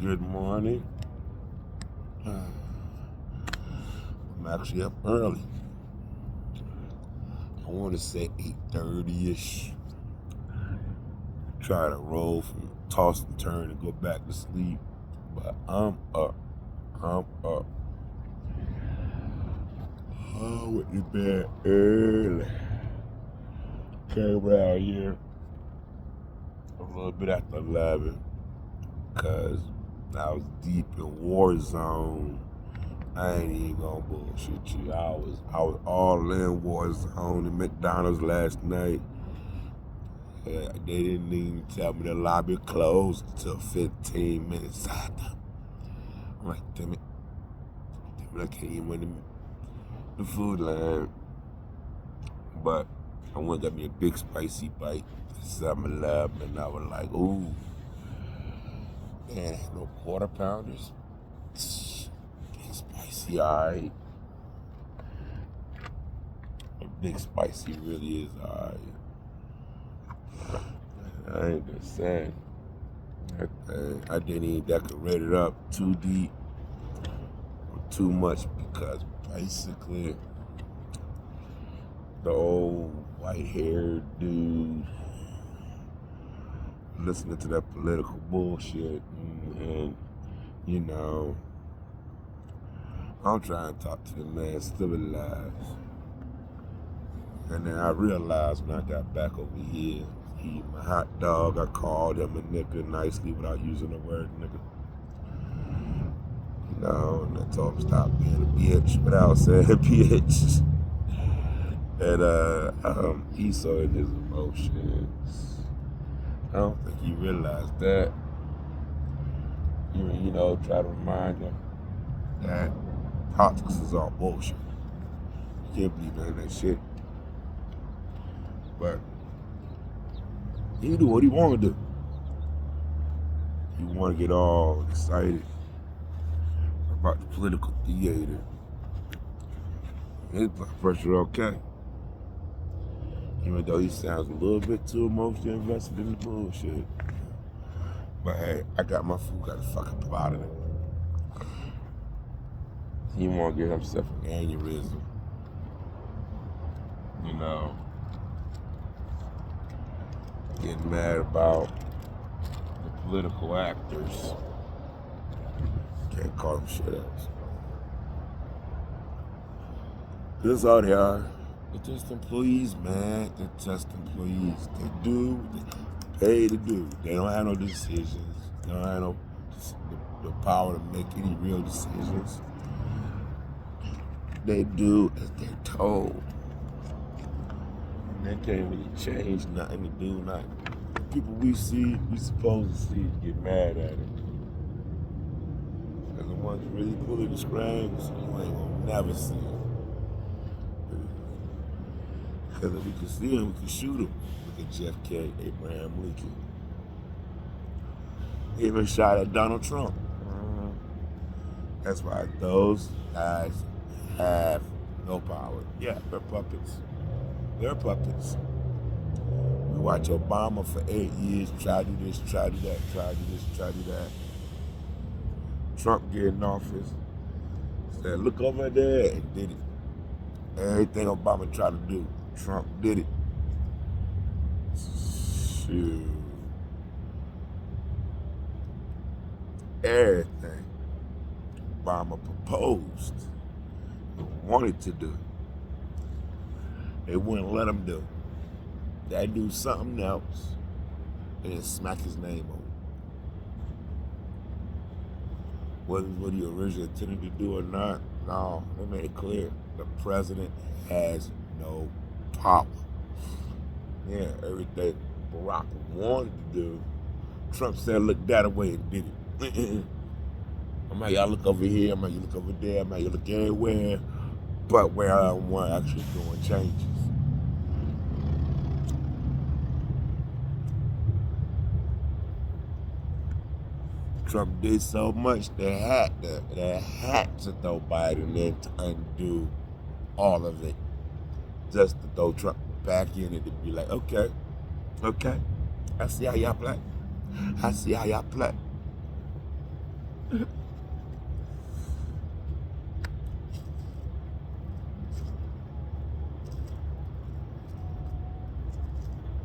Good morning. I'm actually up early. I want to say 8:30ish. Try to roll from toss and turn and go back to sleep. But I'm up. I'm up. I went to bed early. Came around here a little bit after 11 because I was deep in war zone. I ain't even gonna bullshit you. I was all in war zone at McDonald's last night. They didn't even tell me the lobby closed until 15 minutes after. I'm like, damn it, I can't even win the food line. But I went and got me a big spicy bite at 7-Eleven, and I was like, ooh, man, no quarter pounders. Big spicy, alright. A big spicy really is alright. I ain't just saying. I didn't even decorate it up too deep or too much because basically the old white-haired dude listening to that political bullshit and you know, I'm trying to talk to the man still alive. And then I realized when I got back over here, eating my hot dog, I called him a nigga nicely without using the word nigga. You know, and I told him stop being a bitch without saying bitch. And he saw in his emotions. I don't think he realized that. You know, try to remind him that politics is all bullshit. You can't believe none of that shit. But he do what he want to do. He want to get all excited about the political theater. His blood pressure okay. Even though he sounds a little bit too emotionally invested in the bullshit. But hey, I got my food, got the fucking out of it. He want to get himself an aneurysm. You know, getting mad about the political actors. Can't call them shit ups. This is all they are. They're just employees, man. They're just employees. They do what they pay to do. They don't have no decisions. They don't have the power to make any real decisions. They do as they're told. And they can't really change nothing to do nothing. The people we see, we supposed to see, get mad at it. And the ones really pulling the strings, you ain't gonna never see them. Because if we could see him, we could shoot him. Look at JFK, Abraham Lincoln. He even shot at Donald Trump. That's why those guys have no power. Yeah, they're puppets. They're puppets. We watch Obama for 8 years, try to do this, try to do that, try to do this, try to do that. Trump get in office, said, look over there, and did it. Everything Obama tried to do, Trump did it. Shoot. Everything Obama proposed, wanted to do, they wouldn't let him do. They'd do something else and then smack his name on it. Whether what he originally intended to do or not, no, they made it clear. The president has no power. Yeah, everything Barack wanted to do, Trump said, look that way and did it. I'm like, y'all look over here, I'm like, you look over there, I'm like, you look everywhere, but where I want actually doing changes. Trump did so much, they had to throw Biden in to undo all of it. Just to throw Trump back in it to be like, okay, I see how y'all play. I see how y'all play. But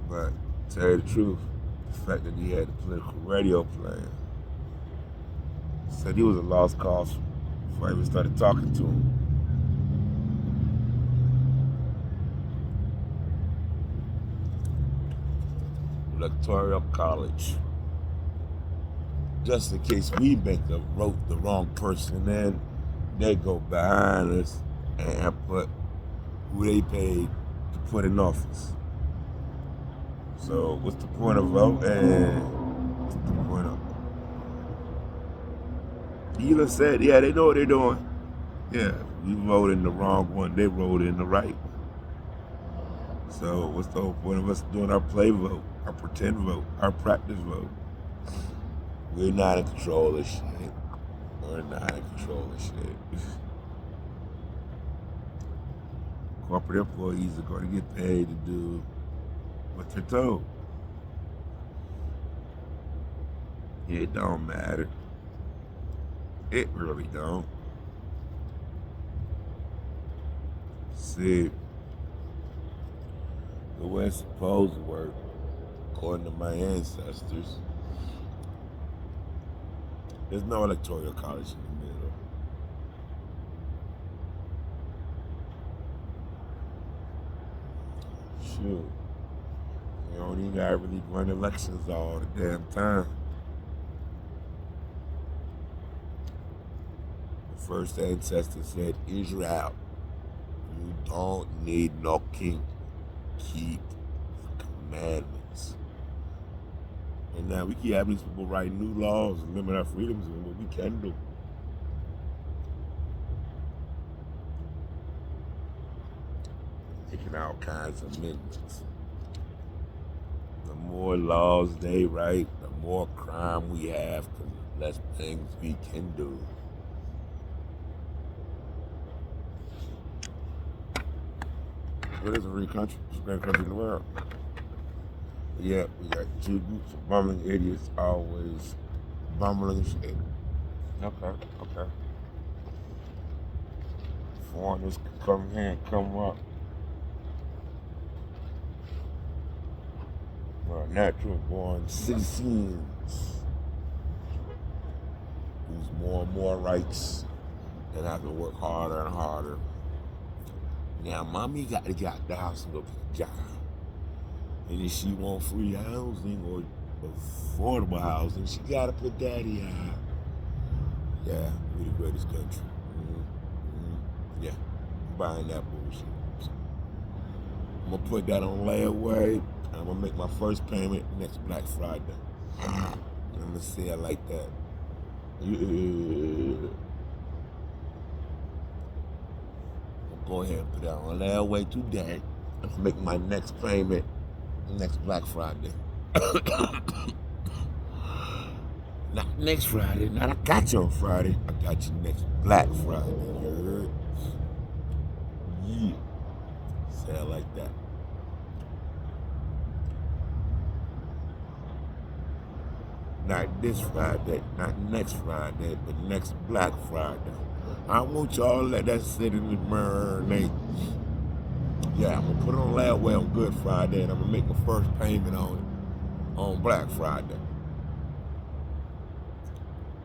to tell you the truth, the fact that he had the political radio playing said he was a lost cause before I even started talking to him. Electoral College. Just in case we wrote the wrong person in, they go behind us and put who they paid to put in office. So what's the point of voting? What's the point of Gila said, yeah, they know what they're doing. Yeah, we voted in the wrong one, they voted in the right one. So what's the whole point of us doing our play vote, our pretend vote, our practice vote? We're not in control of shit. We're not in control of shit. Corporate employees are going to get paid to do what they're told. It don't matter. It really don't. See, the way it's supposed to work, according to my ancestors, there's no electoral college in the middle. Shoot. You don't even gotta really run elections all the damn time. The first ancestor said, Israel, you don't need no king. Keep the commandments. And now we keep having these people write new laws and limit our freedoms and what we can do. Taking all kinds of amendments. The more laws they write, the more crime we have, because the less things we can do. It is a free country. It's the greatest country in the world. Yeah, we got two groups of bumbling idiots always bumbling shit. Okay. Foreigners can come here and come up. Well, natural born citizens who's more and more rights and have to work harder and harder. Now, mommy got to get out the house and go get a job. And if she want free housing or affordable housing, she got to put daddy out. Yeah, we the greatest country. Yeah, I'm buying that bullshit. I'm going to put that on layaway, and I'm going to make my first payment next Black Friday. I'm going to say it like that. Yeah. Go ahead and put that on layaway today. I'm gonna make my next payment next Black Friday. Not next Friday, not I got you on Friday. I got you next Black Friday. You heard? Yeah. Say it like that. Not this Friday, not next Friday, but next Black Friday. I want y'all to let that sit in the marinate. Yeah, I'm gonna put it on layaway on Good Friday, and I'm gonna make my first payment on it on Black Friday.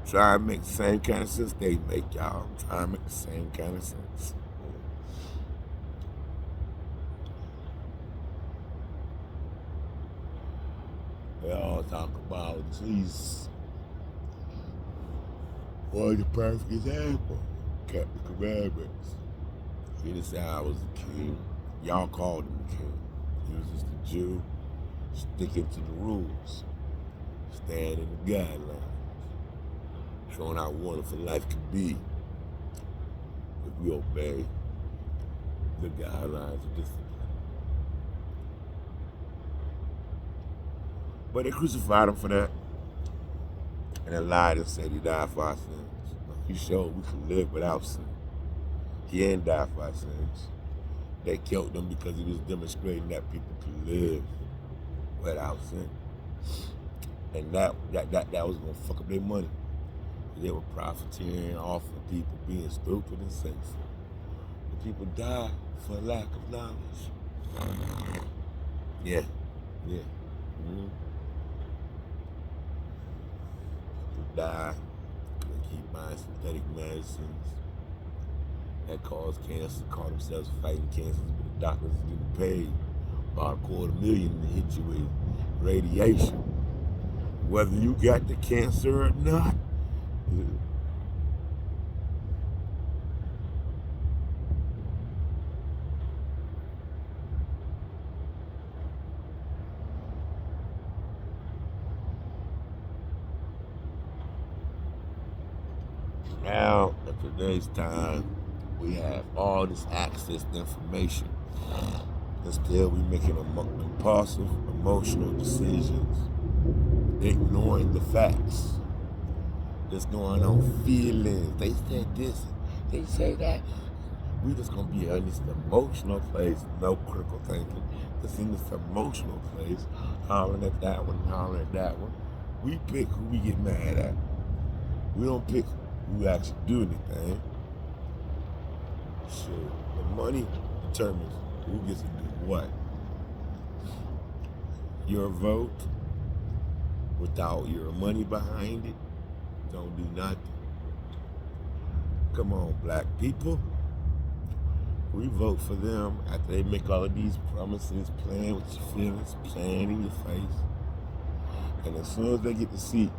Try and make the same kind of sense they make, y'all. Try and make the same kind of sense. They all talk about Jesus. Boy, the perfect example. Kept the commandments. He didn't say I was the king. Y'all called him the king. He was just a Jew sticking to the rules, staying in the guidelines, showing how wonderful life can be if we obey the guidelines of discipline. But they crucified him for that. And they lied and said he died for our sins. He showed we can live without sin. He ain't died for our sins. They killed him because he was demonstrating that people can live without sin. And that was gonna fuck up their money. They were profiteering off of people being stupid and senseless. And people die for lack of knowledge. Yeah, yeah. Mm-hmm. People die. They keep buying synthetic medicines that cause cancer, call themselves fighting cancers, but the doctors is getting paid about $250,000 to hit you with radiation. Whether you got the cancer or not. Now, at today's time, we have all this access to information. And still we making impulsive, emotional decisions, ignoring the facts, just going on feelings. They said this, they say that. We just gonna be in this emotional place, no critical thinking. Just in this emotional place, hollering at that one, hollering at that one. We pick who we get mad at. We don't pick who actually do anything. Shit, the money determines who gets to do what. Your vote, without your money behind it, don't do nothing. Come on, black people. We vote for them after they make all of these promises, playing with your feelings, playing in your face. And as soon as they get the seat,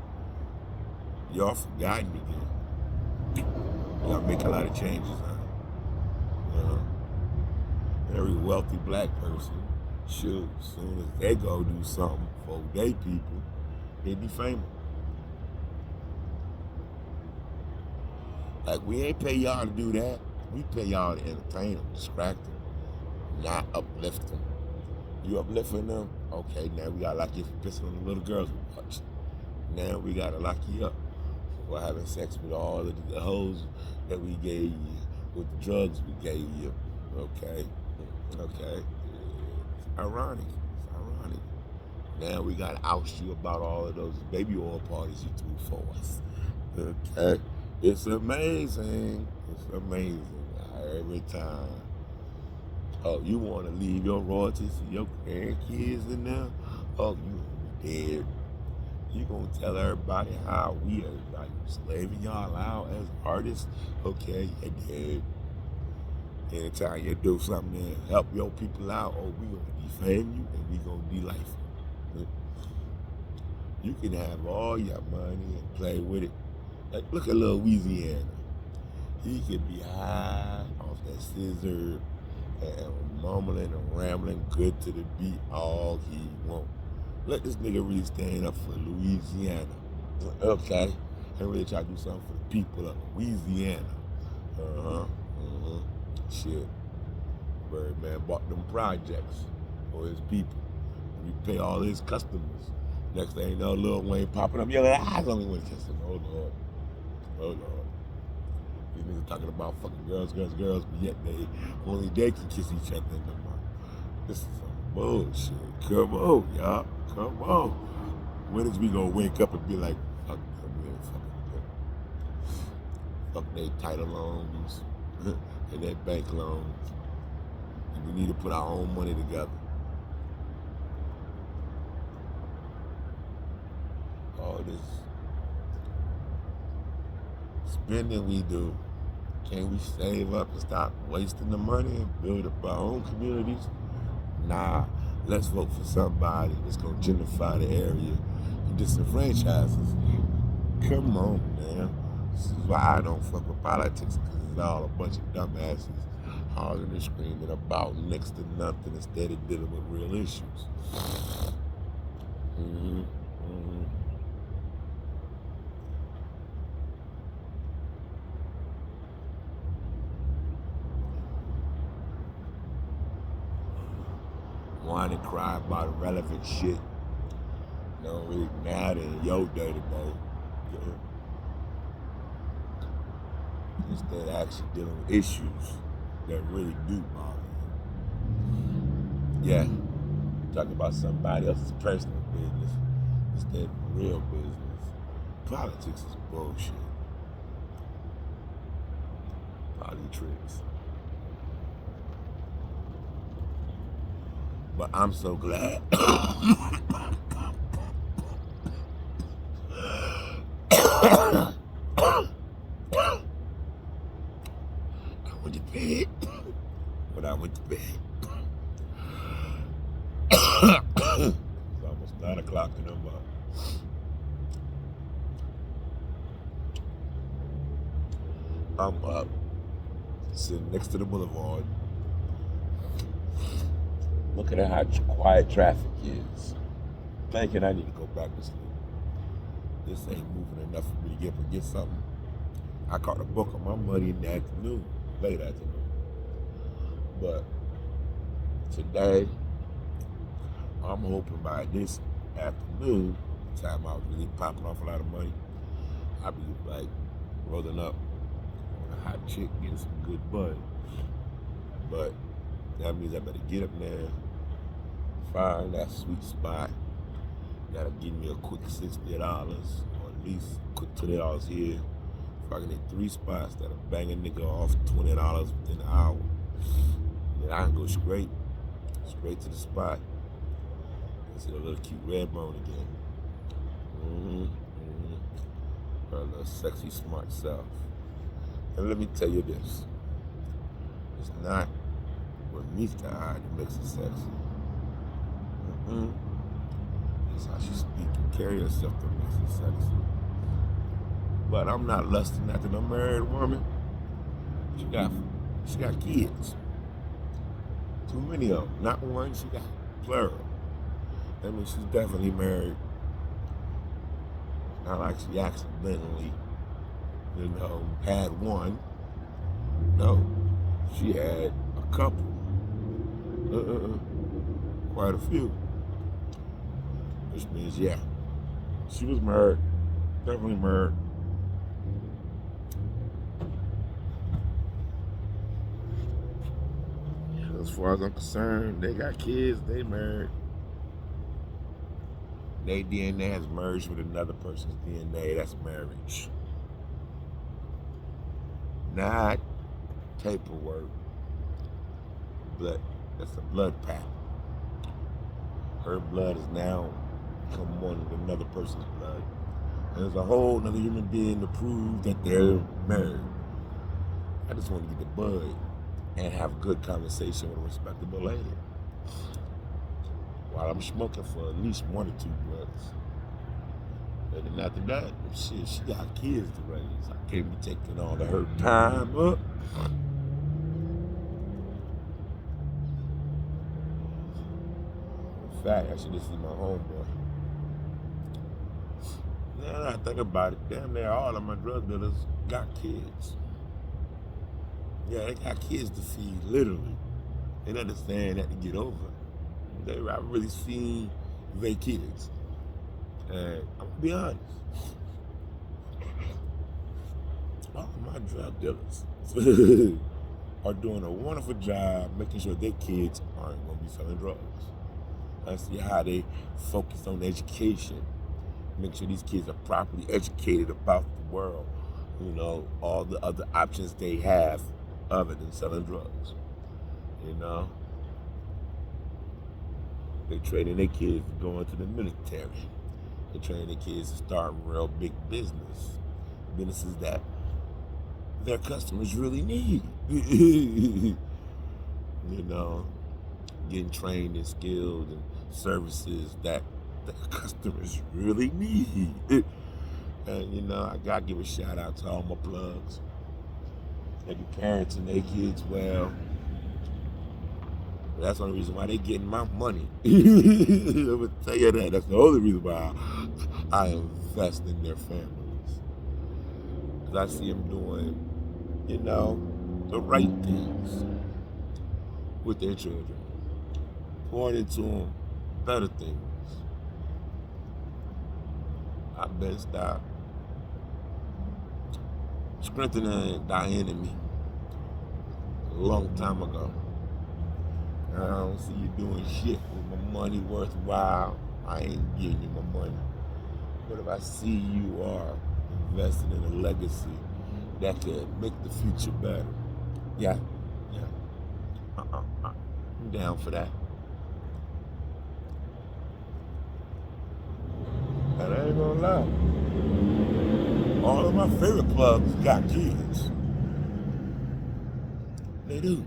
y'all forgotten again. Y'all make a lot of changes, huh? You know? Every wealthy black person, shoot, as soon as they go do something for they people, they defame them. Like, we ain't pay y'all to do that. We pay y'all to entertain them, distract them, not uplift them. You uplifting them? Okay, now we gotta lock you for pissing on the little girls we watch. Now we gotta lock you up for having sex with all of the hoes that we gave you, with the drugs we gave you. Okay, okay. It's ironic. It's ironic. Now we gotta oust you about all of those baby oil parties you threw for us. Okay, it's amazing. It's amazing. Every time. Oh, you want to leave your royalties to your grandkids and them? Oh, you dead. You gonna tell everybody how we are like slaving y'all out as artists? Okay, you dead. Anytime you do something to help your people out, oh, we gonna defend you and we gonna be like, you can have all your money and play with it. Like, look at little Louisiana. He could be high off that scissor and mumbling and rambling good to the beat all he want. Let this nigga really stand up for Louisiana. Okay? And really try to do something for the people of Louisiana. Shit. Birdman bought them projects for his people. We pay all his customers. Next thing you know, Lil Wayne popping up, yelling, I only want to kiss him. Oh Lord. Oh Lord. These niggas talking about fucking girls, but yet only they can kiss each other in the mouth. This is some bullshit. Come on, y'all. Come on. When is we gonna wake up and be like, fuck them, man, fuck they title loans and their bank loans. And we need to put our own money together. All this spending we do, can we save up and stop wasting the money and build up our own communities? Nah, let's vote for somebody that's gonna gentrify the area and disenfranchise us. Come on, man. This is why I don't fuck with politics, because it's all a bunch of dumbasses hollering and screaming about next to nothing instead of dealing with real issues. Whine and cry about irrelevant shit. Don't really matter in your day-to-day. Instead of actually dealing with issues that really do bother you. Yeah, talking about somebody else's personal business instead of real business. Politics is bullshit. all these tricks. But I'm so glad. I went to bed. When I went to bed. It's almost 9 o'clock in the morning. I'm up, sitting next to the boulevard, looking at how quiet traffic is, thinking I need to go back to sleep. This ain't moving enough for me to get up and get something. I caught a book on my money in the afternoon, late afternoon. But today, I'm hoping by this afternoon, the time I was really popping off a lot of money, I'll be like rolling up on a hot chick, getting some good bud. But that means I better get up there, find that sweet spot. Gotta give me a quick $60, or at least a quick $20 here. If I can hit 3 spots that'll bang a nigga off $20 within an hour, then I can go straight to the spot and see a little cute red bone again. Her little sexy, smart self. And let me tell you this, it's not what meets the eye that makes it sexy. It's how she speak and carry herself that makes it sexy. But I'm not lusting after no married woman. She got kids. Too many of them. Not one, she got plural. That means she's definitely married. Not like she accidentally, had one. No, she had a couple. Quite a few. Which means, yeah, she was married. Definitely married. As far as I'm concerned, they got kids, they married. Their DNA has merged with another person's DNA. That's marriage. Not paperwork, but that's a blood pact. Her blood is now become one with another person's blood. And there's a whole other human being to prove that they're married. I just want to get the bud and have a good conversation with a respectable lady. While I'm smoking for at least 1 or 2 blunts. And then after that, shit, she got kids to raise. I can't be taking all of her time up. In fact, I should just see my homeboy. Now that I think about it, damn near all of my drug dealers got kids. Yeah, they got kids to feed, literally. They understand that to get over. I've really seen their kids. And I'm gonna be honest. All of my drug dealers are doing a wonderful job making sure their kids aren't gonna be selling drugs. I see how they focus on education, make sure these kids are properly educated about the world, all the other options they have other than selling drugs. They training their kids to go into the military. They training their kids to start real big businesses that their customers really need. Getting trained and skilled and services that the customers really need. And I gotta give a shout out to all my plugs. They be parenting their kids well. That's the only reason why they getting my money. I'm gonna tell you that. That's the only reason why I invest in their families. Because I see them doing, the right things with their children. Pouring into them better things. I've been stopped strengthening thy enemy a long time ago. I don't see you doing shit with my money worthwhile. I ain't giving you my money. But if I see you are investing in a legacy that could make the future better, Yeah, yeah. I'm down for that. And I ain't gonna lie. All of my favorite plugs got kids. They do.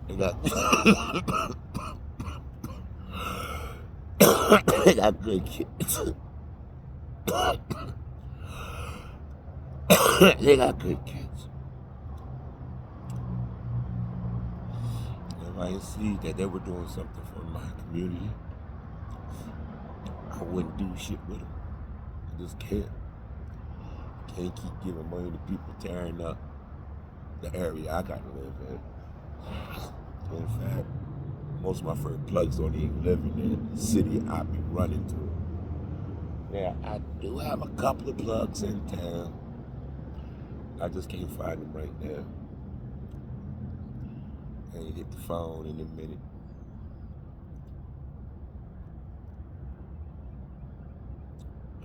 They got they got good kids. They got good kids. If I see that they were doing something for my community, I wouldn't do shit with them. I just can't. Can't keep giving money to people tearing up the area I gotta live in. In fact, most of my favorite plugs don't even live in the city I be running through. Yeah, I do have a couple of plugs in town. I just can't find them right now. I ain't hit the phone in a minute.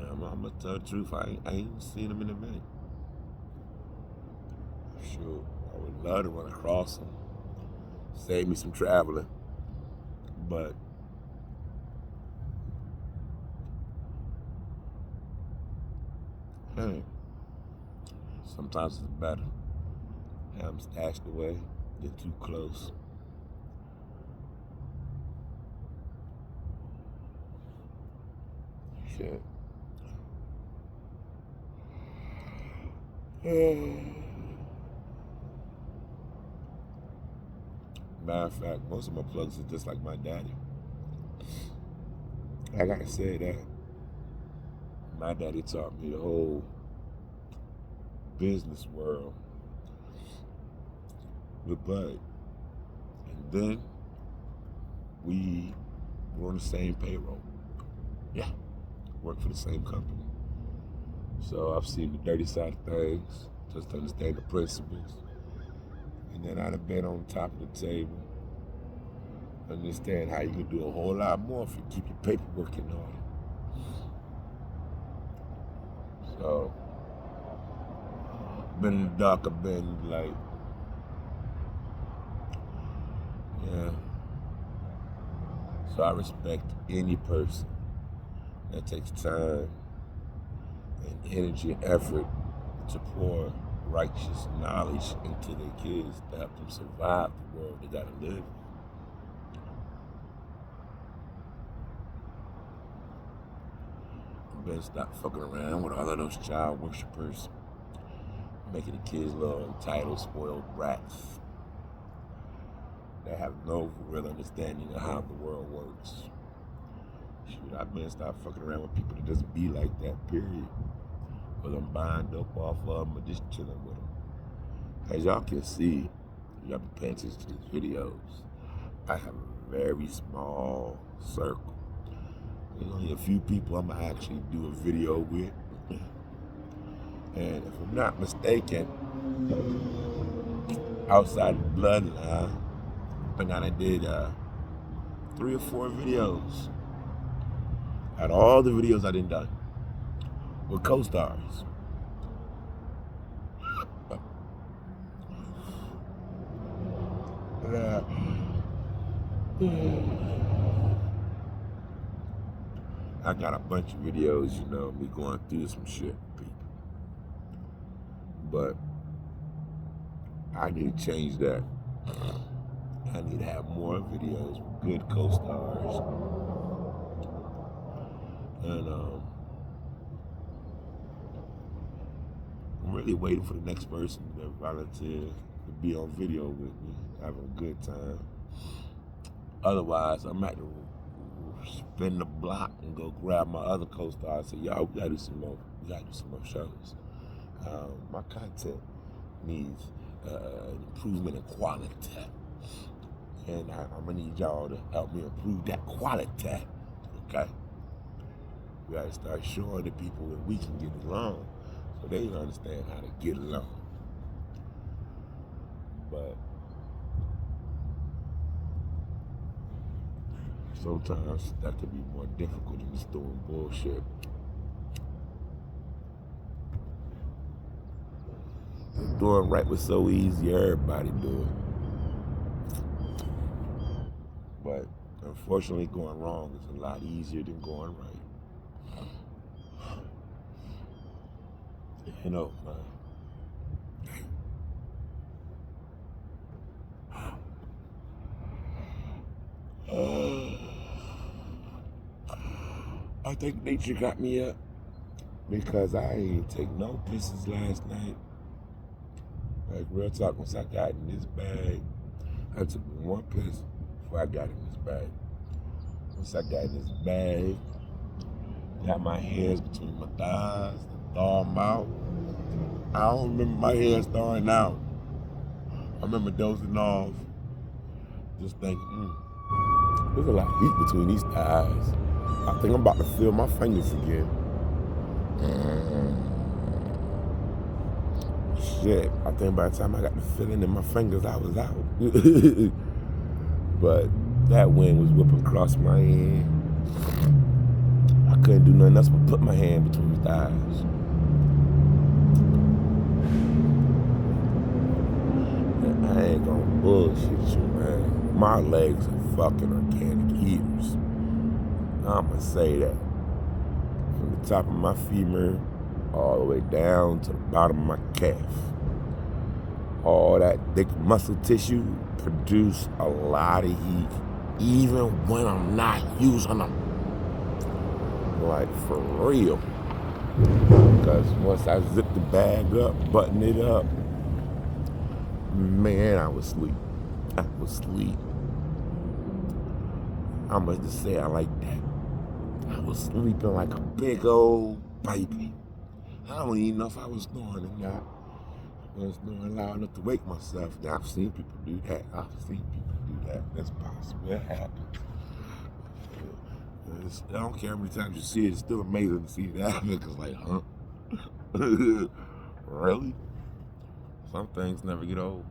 I'm gonna tell the truth, I ain't seen them in a minute. Sure, I would love to run across them. Save me some traveling. But, hey, sometimes it's better. Have them stashed away, get too close. Shit. Matter of fact, most of my plugs are just like my daddy. I gotta say that. My daddy taught me the whole business world with Bud. And then we were on the same payroll. Yeah. Work for the same company. So I've seen the dirty side of things, just to understand the principles. And then I'd have been on top of the table, understand how you can do a whole lot more if you keep your paperwork in order. So, been in the dark, I've been like, yeah. So I respect any person that takes time and energy and effort to pour righteous knowledge into their kids to help them survive the world they gotta live in. You better stop fucking around with all of those child worshipers, making the kids little entitled, spoiled brats that have no real understanding of how the world works. Shoot, I better stop fucking around with people that just be like that, period. Whether I'm buying dope off of them or just chilling with them. As y'all can see, y'all be paying attention to these videos, I have a very small circle. There's only a few people I'm gonna actually do a video with. And if I'm not mistaken, outside the bloodline, I think I did 3 or 4 videos. Out of all the videos I done with co-stars. I got a bunch of videos, me going through some shit, people. But I need to change that. I need to have more videos with good co-stars. And I'm really waiting for the next person to volunteer to be on video with me, having a good time. Otherwise, I'm at to spin the block and go grab my other co-stars and say, y'all, we gotta do some more. We gotta do some more shows. My content needs improvement in quality. And I'm gonna need y'all to help me improve that quality, okay? We gotta start showing the people that we can get along so they understand how to get along. But sometimes that could be more difficult than just doing bullshit. Doing right was so easy, everybody do it. But unfortunately, going wrong is a lot easier than going right. You know, I think nature got me up because I ain't take no pisses last night. Like real talk, once I got in this bag, I took one piss before I got in this bag. Once I got in this bag, got my hands between my thighs, thaw them out. I don't remember my hands thawing out. I remember dozing off, just thinking, there's a lot of heat between these thighs. I think I'm about to feel my fingers again. Shit, I think by the time I got the feeling in my fingers, I was out. But that wind was whipping across my hand. I couldn't do nothing else but put my hand between my thighs. And I ain't gonna bullshit you, man. My legs are fucking organic heaters. I'ma say that. From the top of my femur all the way down to the bottom of my calf. All that thick muscle tissue produce a lot of heat, even when I'm not using them. Like, for real. Because once I zipped the bag up, buttoned it up, man, I was asleep. I must just say I like that. I was sleeping like a big old baby. I don't even know if I was snoring or not. I was snoring loud enough to wake myself. Now, I've seen people do that. That's possible. It happens. I don't care how many times you see it. It's still amazing to see it happen. Because, like, huh? Really? Some things never get old.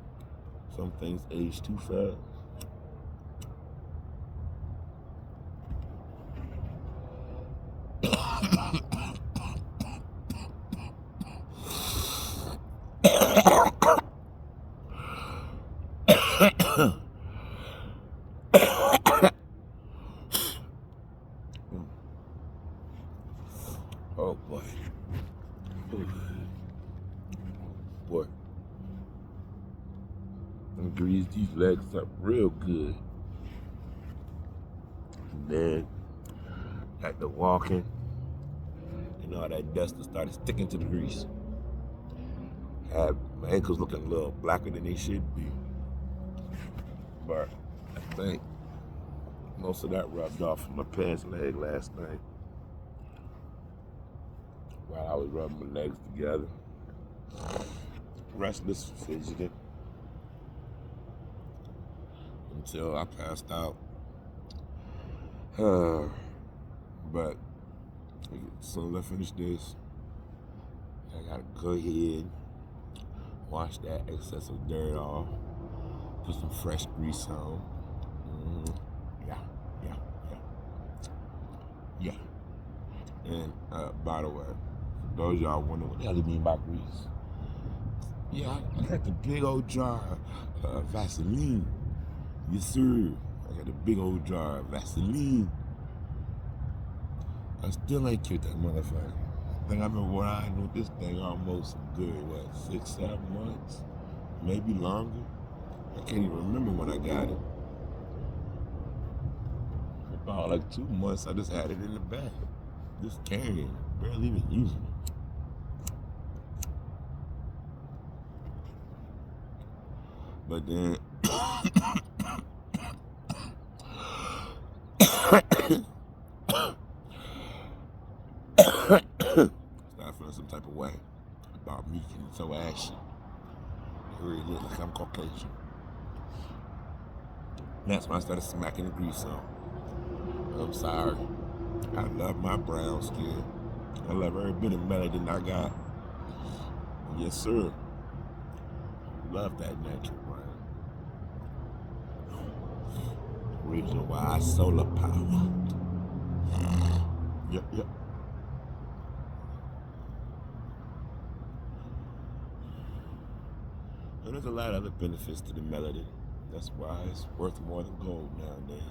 Some things age too fast. Oh boy. Boy. I'm gonna grease these legs up real good. And then got the walking and all that dust started sticking to the grease. Had my ankles looking a little blacker than they should be. But I think most of that rubbed off on my pants leg last night while I was rubbing my legs together. Restless, fidgeting until I passed out. But as soon as I finish this, I gotta go ahead, wash that excessive dirt off, put some fresh grease on. Yeah. And by the way, for those of y'all wondering what the hell do you mean by grease? Yeah, I got the big old jar of Vaseline. Yes, sir. I got a big old jar of Vaseline. I still ain't killed that motherfucker. I think I've been riding with this thing almost good, 6-7 months? Maybe longer? I can't even remember when I got it. About like 2 months, I just had it in the bag. Just carrying it, barely even using it. But then started feeling some type of way about me getting so ashy. It really look like I'm Caucasian. That's when I started smacking the grease on. I'm sorry. I love my brown skin. I love every bit of melanin I got. Yes, sir. Love that natural brown. Reason why I solar power. Yep. there's a lot of other benefits to the melanin. That's why it's worth more than gold nowadays.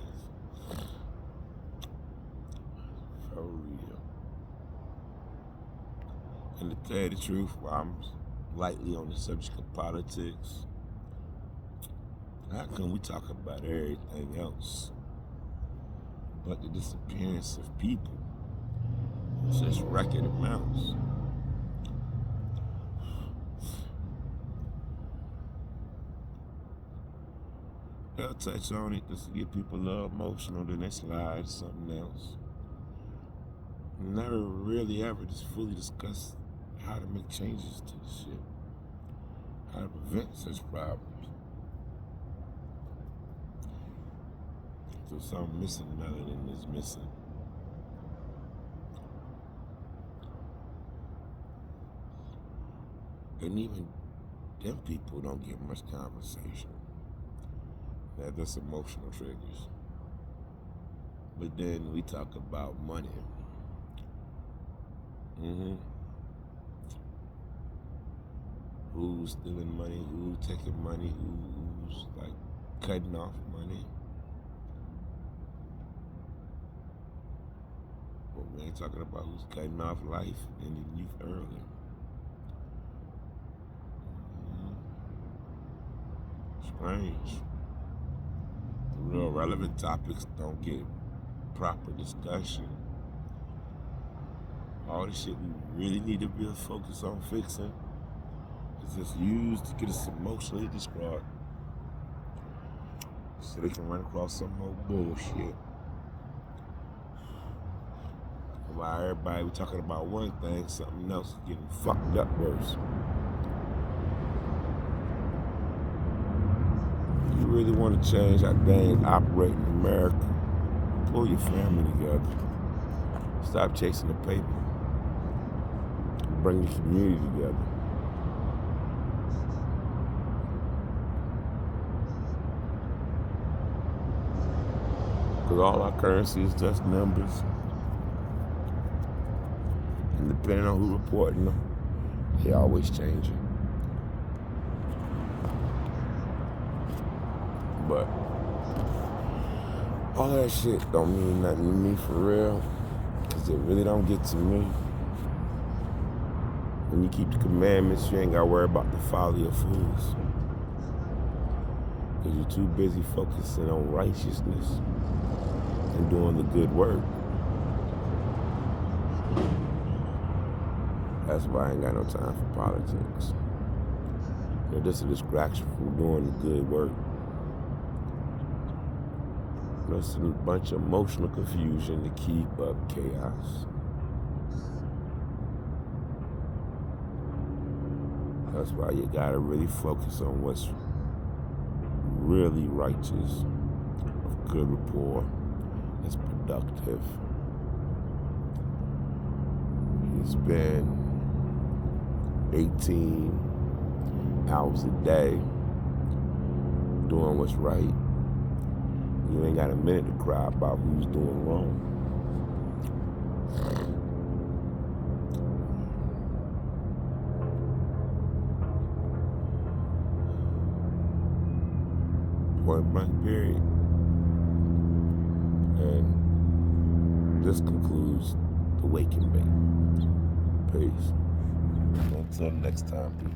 For real. And to tell you the truth, while I'm lightly on the subject of politics, how come we talk about everything else but the disappearance of people in such record amounts? They'll touch on it just to get people a little emotional, then they slide to something else. Never really ever just fully discuss how to make changes to the shit, how to prevent such problems. So something missing, melanin is missing. And even them people don't get much conversation. That's emotional triggers. But then we talk about money. Who's stealing money? Who's taking money? Who's like cutting off money? But we ain't talking about who's cutting off life and the youth early. Strange. The real relevant topics don't get proper discussion. All the shit we really need to be focused on fixing is just used to get us emotionally distraught so they can run across some more bullshit. While everybody was talking about one thing, something else is getting fucked up worse. You really want to change how things operate in America? Pull your family together. Stop chasing the paper. Bring your community together. Because all our currency is just numbers. And depending on who reporting them, they always changing. But all that shit don't mean nothing to me for real. Because it really don't get to me. When you keep the commandments, you ain't got to worry about the folly of fools. Because you're too busy focusing on righteousness and doing the good work. That's why I ain't got no time for politics. They're just a distraction from doing the good work. Just a bunch of emotional confusion to keep up chaos. That's why you gotta really focus on what's really righteous, of good rapport, that's productive. It's been 18 hours a day doing what's right. You ain't got a minute to cry about who's doing wrong. Point blank period. And this concludes the Wake and Bake. Peace. Until next time, people.